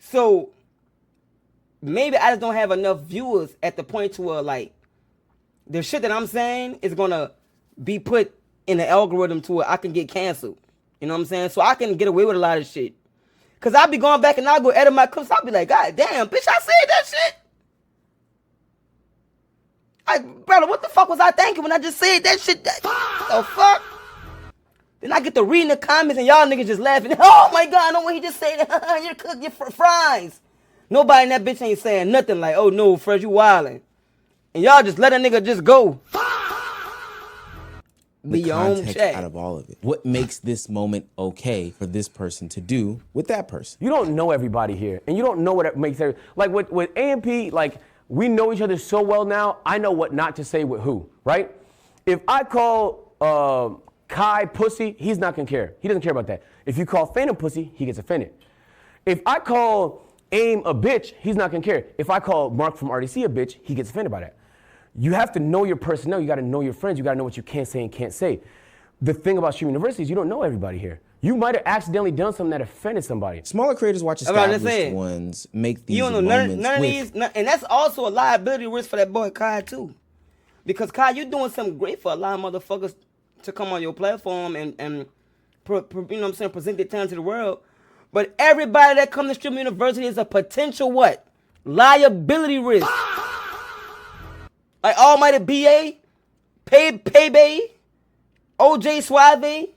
So maybe I just don't have enough viewers at the point to where like the shit that I'm saying is gonna be put in the algorithm to where I can get canceled. You know what I'm saying? So I can get away with a lot of shit. Cause I'll be going back and I'll go edit my clips. I'll be like, God damn, bitch, I said that shit. Brother, what the fuck was I thinking when I just said that shit? The fuck? Then I get to reading the comments and y'all niggas just laughing. Oh my God, know what he just said? You cook your fries. Nobody in that bitch ain't saying nothing like, oh no, Fresh, you wildin'. And y'all just let a nigga just go. The context out of all of it. What makes this moment okay for this person to do with that person? You don't know everybody here, and you don't know what makes every, like with AMP, like we know each other so well now, I know what not to say with who, right? If I call Kai pussy, he's not gonna care. He doesn't care about that. If you call Phantom pussy, he gets offended. If I call AIM a bitch, he's not gonna care. If I call Mark from RDC a bitch, he gets offended by that. You have to know your personnel, you gotta know your friends, you gotta know what you can say and can't say. The thing about Stream University is you don't know everybody here. You might have accidentally done something that offended somebody. Smaller creators watch established ones make these moments none of these, and that's also a liability risk for that boy Kai too. Because Kai, you're doing something great for a lot of motherfuckers to come on your platform and you know what I'm saying, present their talent to the world. But everybody that comes to Stream University is a potential what? Liability risk. Like Almighty BA, Paybay, OJ Suave,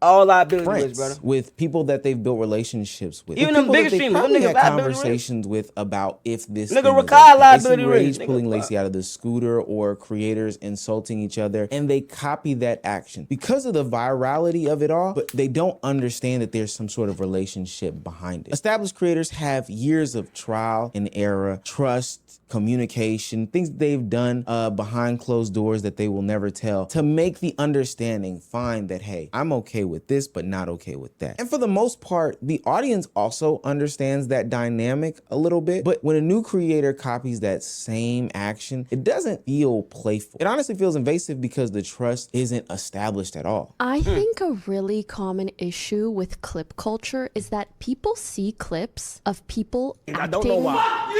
all liability risk, brother. With people that they've built relationships with. Even them bigger streamers, them niggas had conversations with about if this nigga Rakai liability risk. Pulling Lacey out of the scooter or creators insulting each other, and they copy that action because of the virality of it all, but they don't understand that there's some sort of relationship behind it. Established creators have years of trial and error, trust, communication, things they've done behind closed doors that they will never tell to make the understanding find that, hey, I'm okay with this, but not okay with that. And for the most part, the audience also understands that dynamic a little bit, but when a new creator copies that same action, it doesn't feel playful. It honestly feels invasive because the trust isn't established at all. I think a really common issue with clip culture is that people see clips of people acting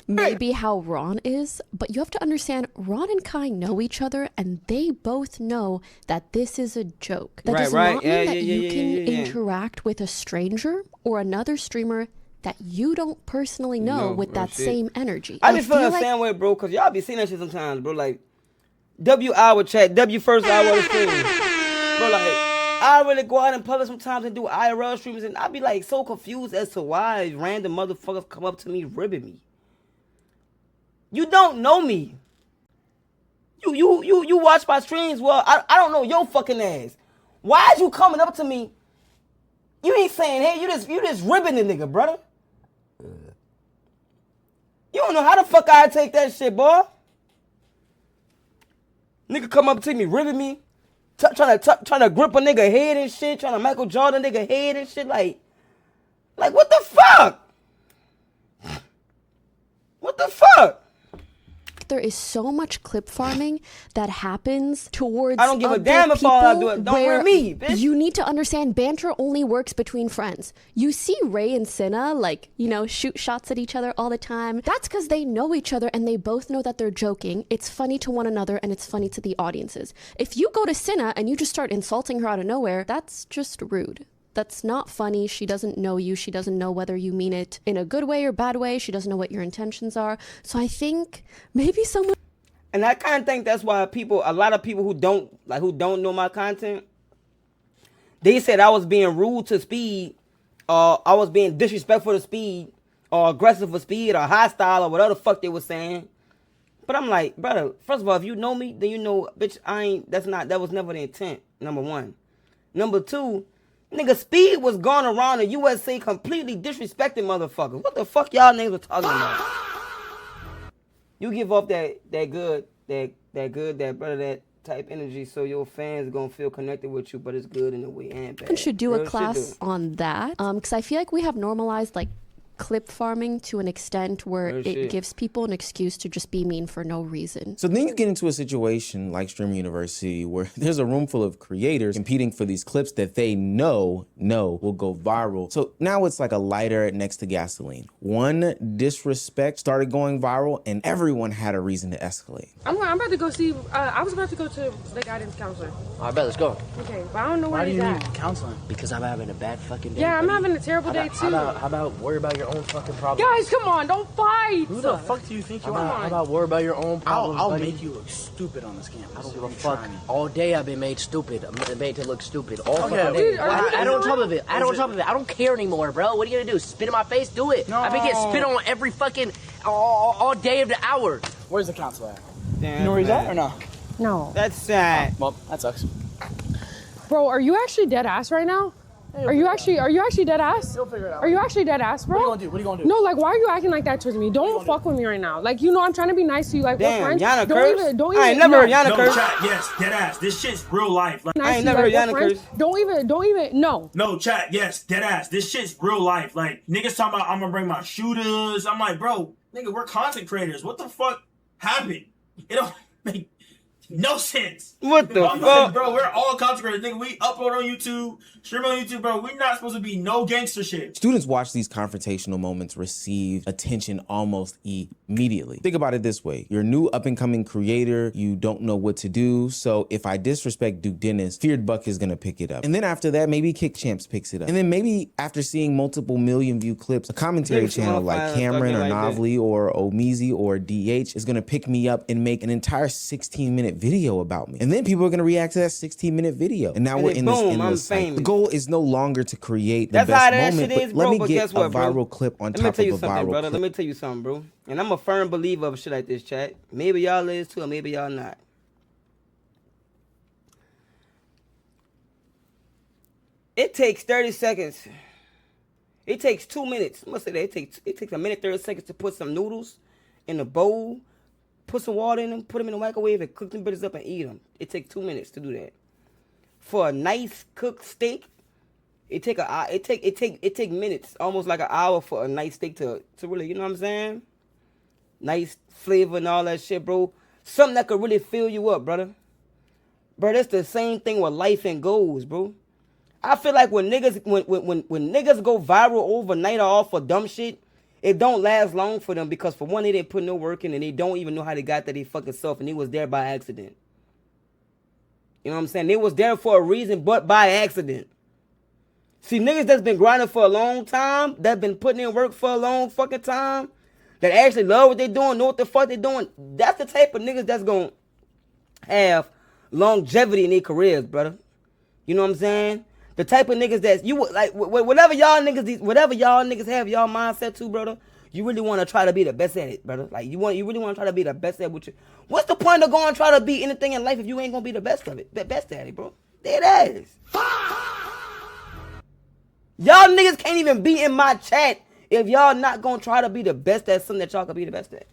maybe how Ron is, but you have to understand Ron and Kai know each other and they both know that this is a joke. That does not mean that you can interact with a stranger or another streamer that you don't personally know with that same energy. I be feeling the same way, bro, because y'all be seeing that shit sometimes, bro. Like, W hour chat, W first hour of the stream. Bro, like, I really go out in public sometimes and do IRL streams, and I be like so confused as to why random motherfuckers come up to me ribbing me. You don't know me. You watch my streams. Well, I don't know your fucking ass. Why is you coming up to me? You ain't saying, hey, you just ribbing the nigga, brother. You don't know how the fuck I take that shit, boy. Nigga come up to me, ribbing me, trying to grip a nigga head and shit, trying to Michael Jordan nigga head and shit, like what the fuck? What the fuck? There is so much clip farming that happens towards I don't give a damn if all I do it. Don't wear me, bitch. You need to understand banter only works between friends. You see Ray and Cinna, like, you know, shoot shots at each other all the time. That's because they know each other and they both know that they're joking. It's funny to one another and it's funny to the audiences. If you go to Cinna and you just start insulting her out of nowhere, that's just rude. That's not funny. She doesn't know you. She doesn't know whether you mean it in a good way or bad way. She doesn't know what your intentions are. So I think maybe someone... And I kind of think that's why a lot of people who don't know my content, they said I was being rude to Speed, or I was being disrespectful to Speed, or aggressive for Speed, or hostile, or whatever the fuck they were saying. But I'm like, brother, first of all, if you know me, then you know, bitch, that was never the intent, number one. Number two, nigga, Speed was going around the USA completely disrespecting motherfuckers. What the fuck y'all niggas were talking about? You give off that type energy, so your fans gonna feel connected with you, but it's good in a way and bad. We should do a class on that, because I feel like we have normalized like clip farming to an extent where it gives people an excuse to just be mean for no reason. So then you get into a situation like Stream University where there's a room full of creators competing for these clips that they know will go viral. So now it's like a lighter next to gasoline. One disrespect started going viral and everyone had a reason to escalate. I'm about to go see, I was about to go to the guidance counselor. All right, bet, let's go. Okay, but I don't know where he's at. Why do you need counseling? Because I'm having a bad fucking day. Yeah, I'm having a terrible day too. How about worry about your your own fucking problem. Guys, come on, don't fight. Who the fuck do you think you are? How about worry about your own problems, I'll make you look stupid on this campus. I don't give a fuck. All day I've been made stupid. I'm made to look stupid. All fucking day. I don't top of it. I don't care anymore, bro. What are you gonna do? Spit in my face? Do it. No. I've been getting spit on every fucking all day of the hour. Where's the counselor at? Damn, You know where he's at or no? No. That's sad. Well, that sucks. Bro, are you actually dead ass right now? Are you actually dead ass? He'll figure it out. Are you actually dead ass, bro? What are you gonna do? No, like, why are you acting like that towards me? Don't fuck with me right now. Like, you know, I'm trying to be nice to you. Like, Damn, we're friends. Yana Don't curse? even, don't even. I ain't never heard Yana No, curse. chat, yes, dead ass. This shit's real life. Like, Nice I ain't to you, never heard like, Yana we're friends. curse. Don't even, no. no, chat, yes, dead ass. This shit's real life. Like, niggas talking about I'm gonna bring my shooters. I'm like, bro, nigga, we're content creators. What the fuck happened? It don't make no sense. What the I'm fuck? like, bro, we're all content creators. Nigga, we upload on YouTube, stream on YouTube, bro. We're not supposed to be no gangster shit. Students watch these confrontational moments receive attention almost immediately. Think about it this way. You're a new up-and-coming creator. You don't know what to do. So if I disrespect Duke Dennis, Feared Buck is going to pick it up. And then after that, maybe Kick Champs picks it up. And then maybe after seeing multiple million view clips, a commentary channel like Cameron or Novely or Omizi or DH is going to pick me up and make an entire 16-minute video about me. And then people are going to react to that 16-minute video. And now we're in this endless cycle. The goal is no longer to create the best moment, but let me get a viral clip on top of a viral clip. Let me tell you something, bro. And I'm a firm believer of shit like this, chat. Maybe y'all is too, or maybe y'all not. It takes 30 seconds. It takes 2 minutes. I must say that it takes a minute 30 seconds to put some noodles in a bowl, put some water in them, put them in the microwave, and cook them bitches up and eat them. It takes 2 minutes to do that. For a nice cooked steak, it take minutes, almost like an hour for a nice steak to really, you know what I'm saying? Nice flavor and all that shit, bro. Something that could really fill you up, brother. Bro, that's the same thing with life and goals, bro. I feel like when niggas go viral overnight or off for dumb shit, it don't last long for them because for one, they didn't put no work in and they don't even know how they got there they fucking self and they was there by accident. You know what I'm saying? They was there for a reason but by accident. See, niggas that's been grinding for a long time, that been putting in work for a long fucking time, that actually love what they doing, know what the fuck they doing, that's the type of niggas that's gonna have longevity in their careers, brother. You know what I'm saying? The type of niggas that you would like, whatever y'all niggas have y'all mindset to, brother. You really want to try to be the best at it, brother. Like you really want to try to be the best at what you. What's the point of going try to be anything in life if you ain't gonna be the best of it, the best at it, bro? There it is. Y'all niggas can't even be in my chat if y'all not gonna try to be the best at something that y'all can be the best at.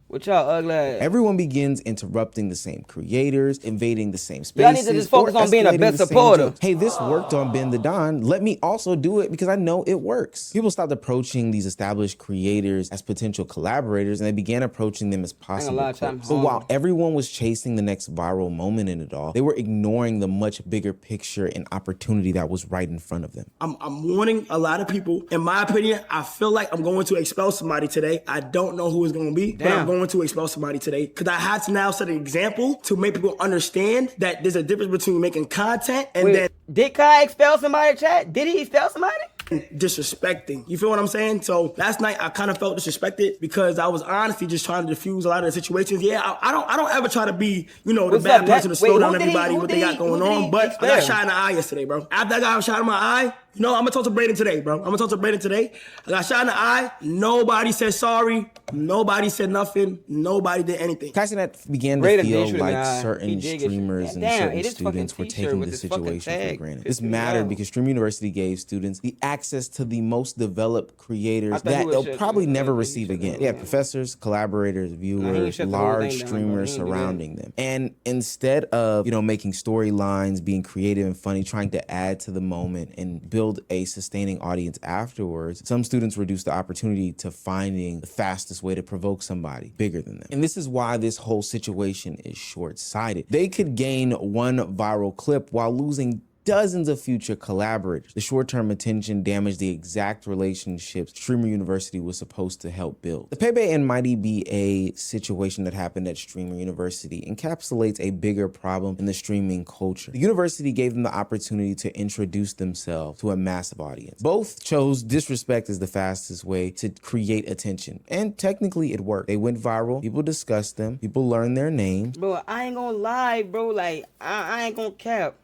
What y'all ugly ass? Everyone begins interrupting the same creators, invading the same spaces. Y'all need to just focus on being a best supporter. Hey, this worked on Ben the Don. Let me also do it because I know it works. People stopped approaching these established creators as potential collaborators and they began approaching them as possible clips. So while everyone was chasing the next viral moment in it all, they were ignoring the much bigger picture and opportunity that was right in front of them. I'm warning a lot of people. In my opinion, I feel like I'm going to expel somebody today. I don't know who it's going to be, but I'm going to expel somebody today because I had to now set an example to make people understand that there's a difference between making content and then. Did Kai expel somebody, chat? Did he expel somebody? Disrespecting. You feel what I'm saying? So last night I kind of felt disrespected because I was honestly just trying to diffuse a lot of the situations. Yeah, I don't ever try to be, the bad person to slow down everybody what they got going on. But I got shot in the eye yesterday, bro. After I got shot in my eye, I'm gonna talk to Braden today, bro. I got shot in the eye. Nobody said sorry. Nobody said nothing. Nobody did anything. Kaisenet began to feel like certain streamers and certain students were taking this situation for granted. This mattered because Stream University gave students the access to the most developed creators that they'll probably never receive again. Yeah, professors, collaborators, viewers, large streamers surrounding them. And instead of, making storylines, being creative and funny, trying to add to the moment and build a sustaining audience afterwards, some students reduce the opportunity to finding the fastest way to provoke somebody bigger than them. And this is why this whole situation is short-sighted. They could gain one viral clip while losing dozens of future collaborators. The short-term attention damaged the exact relationships Streamer University was supposed to help build. The Pepe and Mighty BA situation that happened at Streamer University encapsulates a bigger problem in the streaming culture. The university gave them the opportunity to introduce themselves to a massive audience. Both chose disrespect as the fastest way to create attention, and technically it worked. They went viral, people discussed them, people learned their names. Bro, I ain't gonna lie, bro. Like, I ain't gonna cap.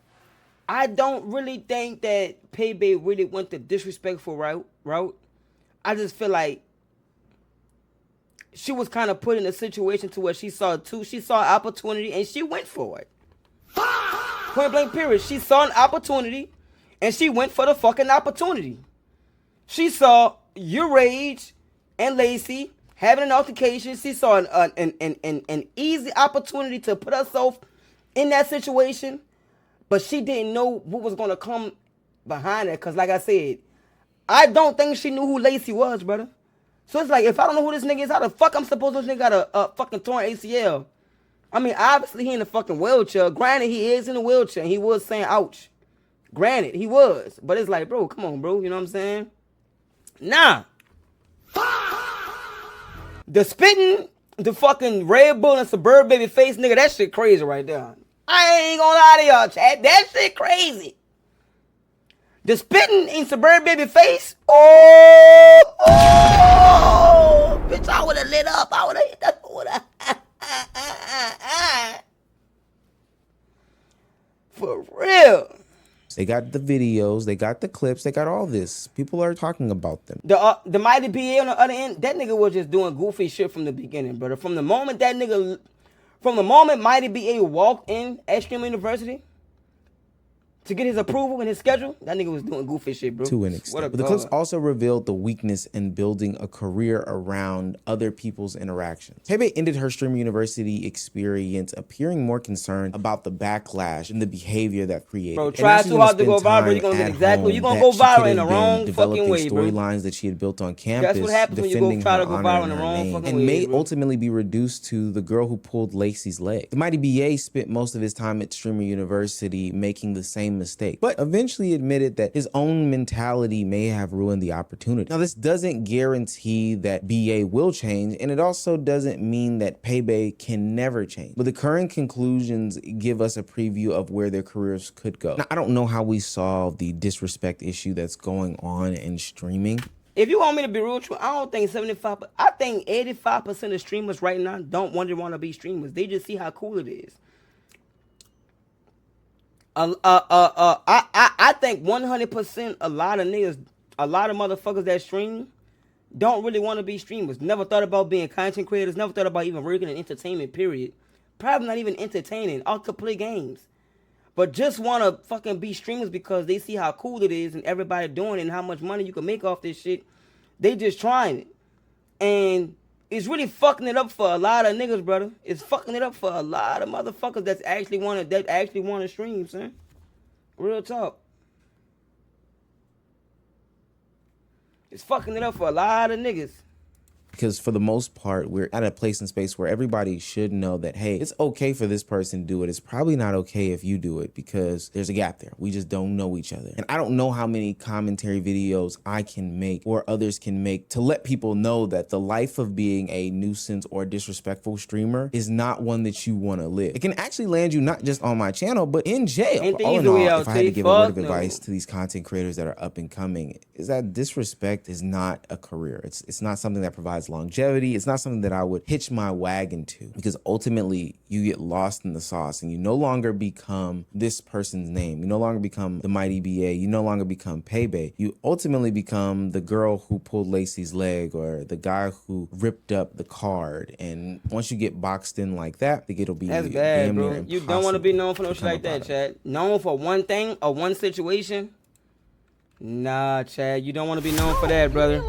I don't really think that Pepe really went the disrespectful route. I just feel like she was kind of put in a situation to where she saw opportunity and she went for it. Point blank period. She saw an opportunity and she went for the fucking opportunity. She saw your Rage and Lacey having an altercation. She saw an easy opportunity to put herself in that situation, but she didn't know what was going to come behind it. Because like I said, I don't think she knew who Lacey was, brother. So it's like, if I don't know who this nigga is, how the fuck I'm supposed to know this nigga got a fucking torn ACL? I mean, obviously he in a fucking wheelchair. Granted, he is in a wheelchair. He was saying, ouch. Granted, he was. But it's like, bro, come on, bro. You know what I'm saying? Nah. The spitting, the fucking Red Bull and Suburb baby face, nigga, that shit crazy right there. I ain't gonna lie to y'all, chat. That shit crazy. The spitting in Suburb baby face. Oh, bitch, I would have lit up. I would have hit that. For real. They got the videos, they got the clips, they got all this. People are talking about them. The Mighty BA on the other end, that nigga was just doing goofy shit from the beginning, brother. From the moment Mighty BA walked in at Streamer University to get his approval and his schedule, that nigga was doing goofy shit, bro. To an extent. But the clips also revealed the weakness in building a career around other people's interactions. Pepe ended her Streamer University experience appearing more concerned about the backlash and the behavior that created. Bro, try too hard to go viral, you're gonna get exactly, you're gonna go viral in the wrong fucking way, bro. Storylines that she had built on campus. That's what happens when you go try to go viral in the wrong fucking way, and may ultimately be reduced to the girl who pulled Lacey's leg. The Mighty BA spent most of his time at Streamer University making the same mistake, but eventually admitted that his own mentality may have ruined the opportunity. Now, this doesn't guarantee that BA will change, and it also doesn't mean that Pepe can never change. But the current conclusions give us a preview of where their careers could go. Now, I don't know how we solve the disrespect issue that's going on in streaming. If you want me to be real with you, I don't think 75, I think 85% of streamers right now don't want to be streamers. They just see how cool it is. I think 100% a lot of motherfuckers that stream don't really want to be streamers. Never thought about being content creators. Never thought about even working in entertainment, period. Probably not even entertaining. All could play games. But just want to fucking be streamers because they see how cool it is and everybody doing it and how much money you can make off this shit. They just trying it. And it's really fucking it up for a lot of niggas, brother. It's fucking it up for a lot of motherfuckers that actually want to stream, son. Real talk. It's fucking it up for a lot of niggas. Because for the most part, we're at a place and space where everybody should know that, hey, it's okay for this person to do it. It's probably not okay if you do it because there's a gap there. We just don't know each other. And I don't know how many commentary videos I can make or others can make to let people know that the life of being a nuisance or disrespectful streamer is not one that you want to live. It can actually land you not just on my channel, but in jail. But all in all, if I had to give a word of advice to these content creators that are up and coming, is that disrespect is not a career. It's not something that provides longevity. It's not something that I would hitch my wagon to, because ultimately you get lost in the sauce and you no longer become this person's name. You no longer become the Mighty BA. You no longer become Pepe. You ultimately become the girl who pulled Lacey's leg or the guy who ripped up the card. And once you get boxed in like that, I think it'll be that's bad, bro. You don't want to be known for no shit like that, Chad. Known for one thing or one situation? Nah, Chad, you don't want to be known for that, brother.